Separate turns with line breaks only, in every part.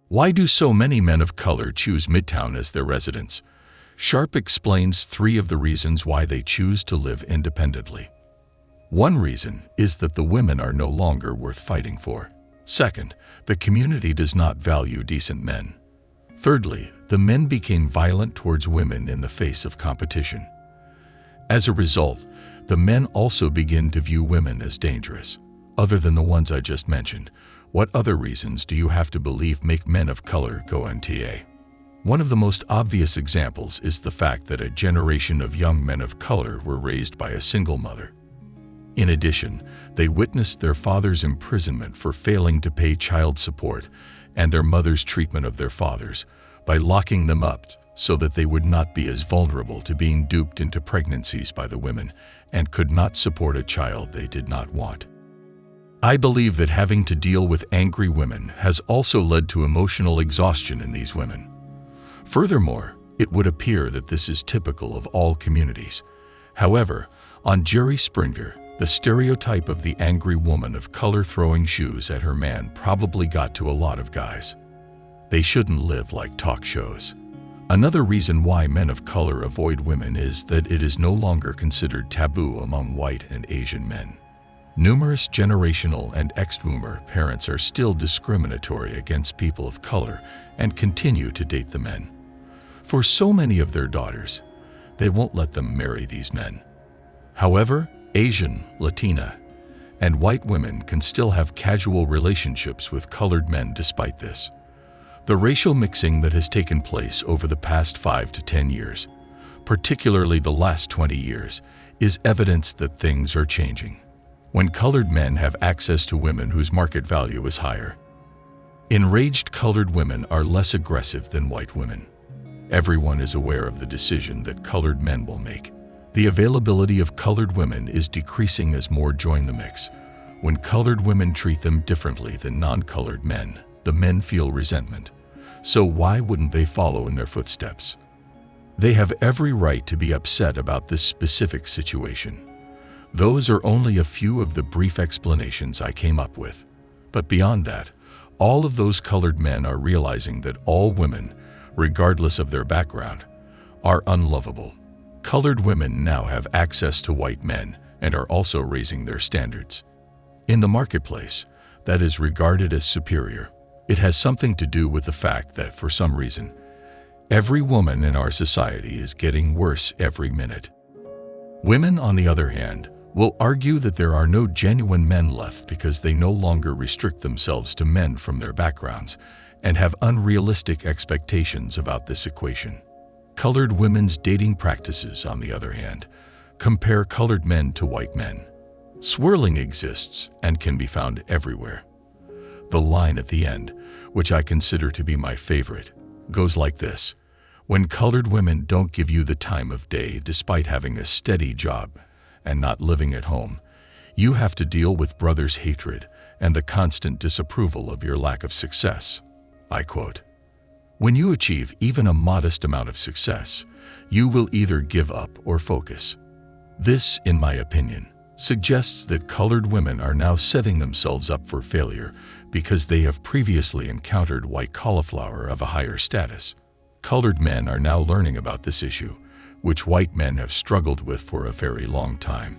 Why do so many men of color choose Midtown as their residence? Sharp explains 3 of the reasons why they choose to live independently. One reason is that the women are no longer worth fighting for. Second, the community does not value decent men. Thirdly, the men became violent towards women in the face of competition. As a result, the men also begin to view women as dangerous. Other than the ones I just mentioned, what other reasons do you have to believe make men of color go MTA? One of the most obvious examples is the fact that a generation of young men of color were raised by a single mother. In addition, they witnessed their father's imprisonment for failing to pay child support and their mother's treatment of their fathers by locking them up so that they would not be as vulnerable to being duped into pregnancies by the women and could not support a child they did not want. I believe that having to deal with angry women has also led to emotional exhaustion in these women. Furthermore, it would appear that this is typical of all communities. However, on Jerry Springer, the stereotype of the angry woman of color throwing shoes at her man probably got to a lot of guys. They shouldn't live like talk shows. Another reason why men of color avoid women is that it is no longer considered taboo among white and Asian men. Numerous generational and ex-boomer parents are still discriminatory against people of color and continue to date the men. For so many of their daughters, they won't let them marry these men. However, Asian, Latina, and white women can still have casual relationships with colored men despite this. The racial mixing that has taken place over the past 5 to 10 years, particularly the last 20 years, is evidence that things are changing. When colored men have access to women whose market value is higher. Enraged colored women are less aggressive than white women. Everyone is aware of the decision that colored men will make. The availability of colored women is decreasing as more join the mix. When colored women treat them differently than non-colored men, the men feel resentment. So why wouldn't they follow in their footsteps? They have every right to be upset about this specific situation. Those are only a few of the brief explanations I came up with. But beyond that, all of those colored men are realizing that all women, regardless of their background, are unlovable. Colored women now have access to white men and are also raising their standards. In the marketplace, that is regarded as superior. It has something to do with the fact that, for some reason, every woman in our society is getting worse every minute. Women, on the other hand, will argue that there are no genuine men left because they no longer restrict themselves to men from their backgrounds and have unrealistic expectations about this equation. Colored women's dating practices, on the other hand, compare colored men to white men. Swirling exists and can be found everywhere. The line at the end, which I consider to be my favorite, goes like this: when colored women don't give you the time of day despite having a steady job and not living at home, you have to deal with brothers' hatred and the constant disapproval of your lack of success. I quote, "When you achieve even a modest amount of success, you will either give up or focus." This, in my opinion, suggests that colored women are now setting themselves up for failure because they have previously encountered white cauliflower of a higher status. Colored men are now learning about this issue, which white men have struggled with for a very long time.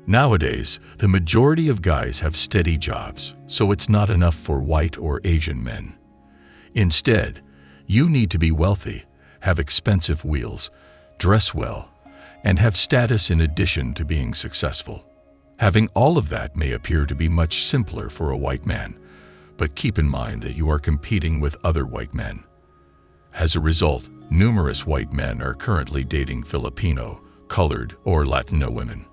Nowadays, the majority of guys have steady jobs, so it's not enough for white or Asian men. Instead, you need to be wealthy, have expensive wheels, dress well, and have status in addition to being successful. Having all of that may appear to be much simpler for a white man, but keep in mind that you are competing with other white men. As a result, numerous white men are currently dating Filipino, colored, or Latino women.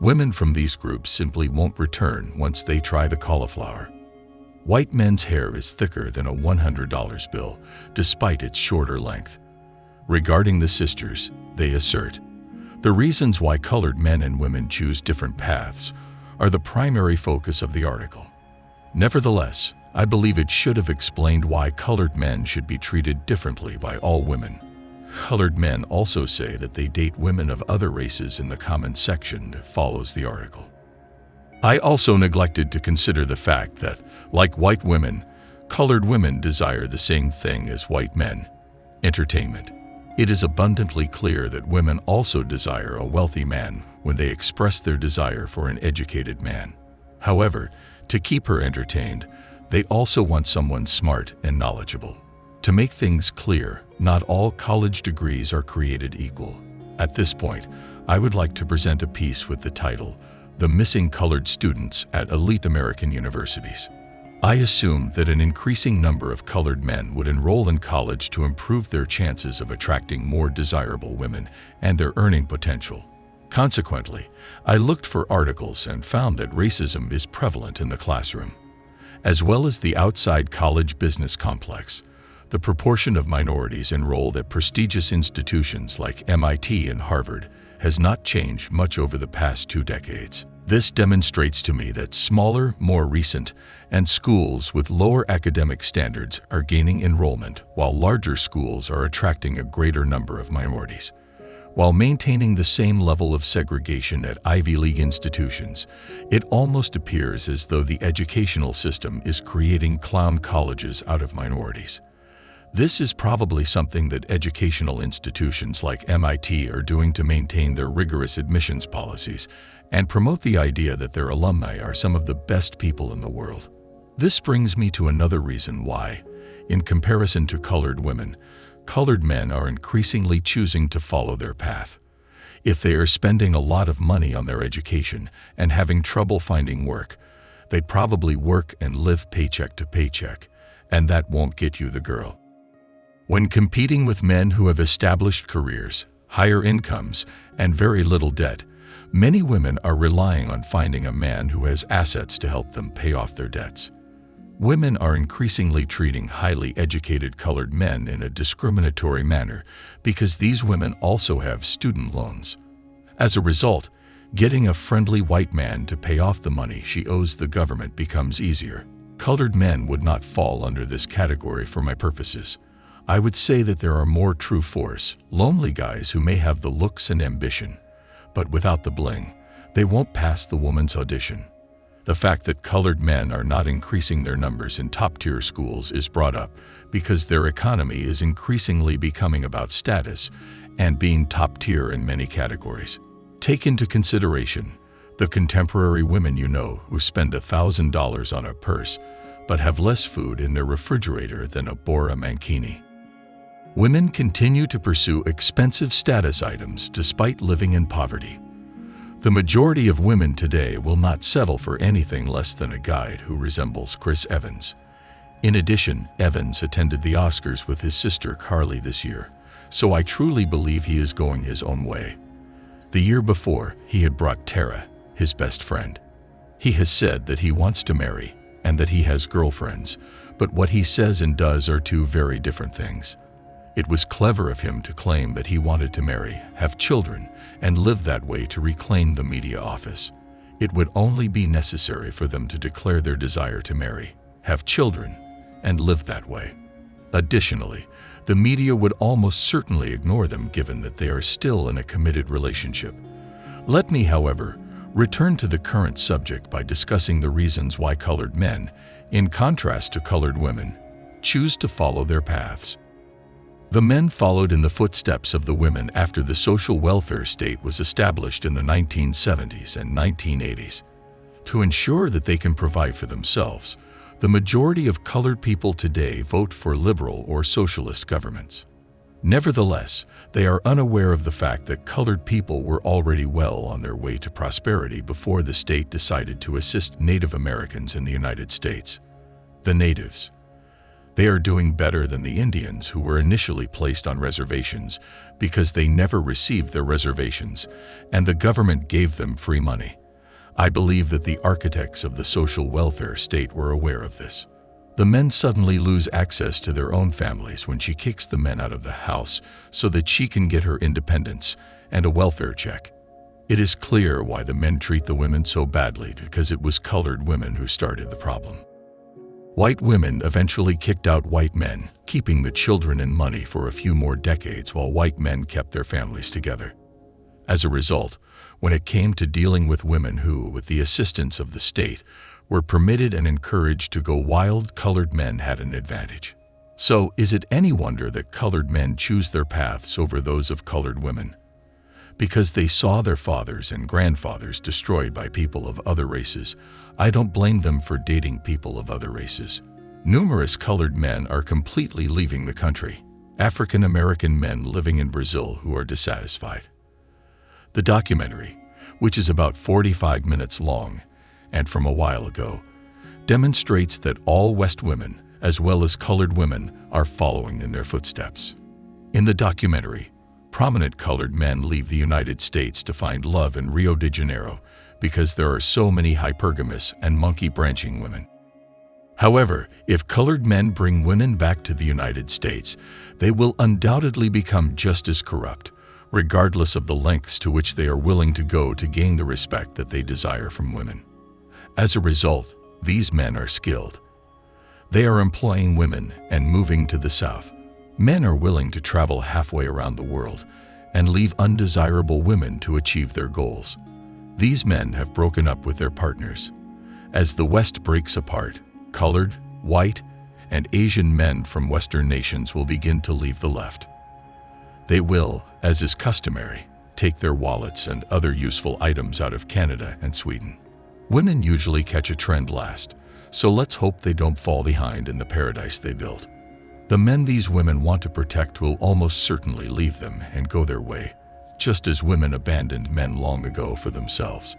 Women from these groups simply won't return once they try the cauliflower. White men's hair is thicker than a $100 bill, despite its shorter length. Regarding the sisters, they assert, the reasons why colored men and women choose different paths are the primary focus of the article. Nevertheless, I believe it should have explained why colored men should be treated differently by all women. Colored men also say that they date women of other races in the comment section that follows the article. I also neglected to consider the fact that, like white women, Colored women desire the same thing as white men: entertainment. It is abundantly clear that women also desire a wealthy man when they express their desire for an educated man. However, to keep her entertained, they also want someone smart and knowledgeable. To make things clear, not all college degrees are created equal. At this point, I would like to present a piece with the title, "The Missing Colored Students at Elite American Universities." I assume that an increasing number of colored men would enroll in college to improve their chances of attracting more desirable women and their earning potential. Consequently, I looked for articles and found that racism is prevalent in the classroom. As well as the outside college business complex, the proportion of minorities enrolled at prestigious institutions like MIT and Harvard has not changed much over the past 2 decades. This demonstrates to me that smaller, more recent, and schools with lower academic standards are gaining enrollment, while larger schools are attracting a greater number of minorities. While maintaining the same level of segregation at Ivy League institutions, it almost appears as though the educational system is creating clown colleges out of minorities. This is probably something that educational institutions like MIT are doing to maintain their rigorous admissions policies and promote the idea that their alumni are some of the best people in the world. This brings me to another reason why, in comparison to colored women, colored men are increasingly choosing to follow their path. If they are spending a lot of money on their education and having trouble finding work, they probably work and live paycheck to paycheck, and that won't get you the girl. When competing with men who have established careers, higher incomes, and very little debt, many women are relying on finding a man who has assets to help them pay off their debts. Women are increasingly treating highly educated colored men in a discriminatory manner because these women also have student loans. As a result, getting a friendly white man to pay off the money she owes the government becomes easier. Colored men would not fall under this category for my purposes. I would say that there are more true force, lonely guys who may have the looks and ambition, but without the bling, they won't pass the woman's audition. The fact that colored men are not increasing their numbers in top-tier schools is brought up because their economy is increasingly becoming about status and being top-tier in many categories. Take into consideration the contemporary women you know who spend $1,000 on a purse but have less food in their refrigerator than a Bora Mankini. Women continue to pursue expensive status items despite living in poverty. The majority of women today will not settle for anything less than a guy who resembles Chris Evans. In addition, Evans attended the Oscars with his sister Carly this year, so I truly believe he is going his own way. The year before, he had brought Tara, his best friend. He has said that he wants to marry and that he has girlfriends, but what he says and does are two very different things. It was clever of him to claim that he wanted to marry, have children, and live that way to reclaim the media office. It would only be necessary for them to declare their desire to marry, have children, and live that way. Additionally, the media would almost certainly ignore them given that they are still in a committed relationship. Let me, however, return to the current subject by discussing the reasons why colored men, in contrast to colored women, choose to follow their paths. The men followed in the footsteps of the women after the social welfare state was established in the 1970s and 1980s. To ensure that they can provide for themselves, the majority of colored people today vote for liberal or socialist governments. Nevertheless, they are unaware of the fact that colored people were already well on their way to prosperity before the state decided to assist Native Americans in the United States. The natives. They are doing better than the Indians who were initially placed on reservations because they never received their reservations and the government gave them free money. I believe that the architects of the social welfare state were aware of this. The men suddenly lose access to their own families when she kicks the men out of the house so that she can get her independence and a welfare check. It is clear why the men treat the women so badly because it was colored women who started the problem. White women eventually kicked out white men, keeping the children and money for a few more decades while white men kept their families together. As a result, when it came to dealing with women who, with the assistance of the state, were permitted and encouraged to go wild, colored men had an advantage. So, is it any wonder that colored men choose their paths over those of colored women? Because they saw their fathers and grandfathers destroyed by people of other races, I don't blame them for dating people of other races. Numerous colored men are completely leaving the country. African American men living in Brazil who are dissatisfied. The documentary, which is about 45 minutes long and from a while ago, demonstrates that all West women, as well as colored women, are following in their footsteps. In the documentary, prominent colored men leave the United States to find love in Rio de Janeiro because there are so many hypergamous and monkey-branching women. However, if colored men bring women back to the United States, they will undoubtedly become just as corrupt, regardless of the lengths to which they are willing to go to gain the respect that they desire from women. As a result, these men are skilled. They are employing women and moving to the South. Men are willing to travel halfway around the world and leave undesirable women to achieve their goals. These men have broken up with their partners. As the West breaks apart, colored, white, and Asian men from Western nations will begin to leave the left. They will, as is customary, take their wallets and other useful items out of Canada and Sweden. Women usually catch a trend last, so let's hope they don't fall behind in the paradise they built. The men these women want to protect will almost certainly leave them and go their way, just as women abandoned men long ago for themselves.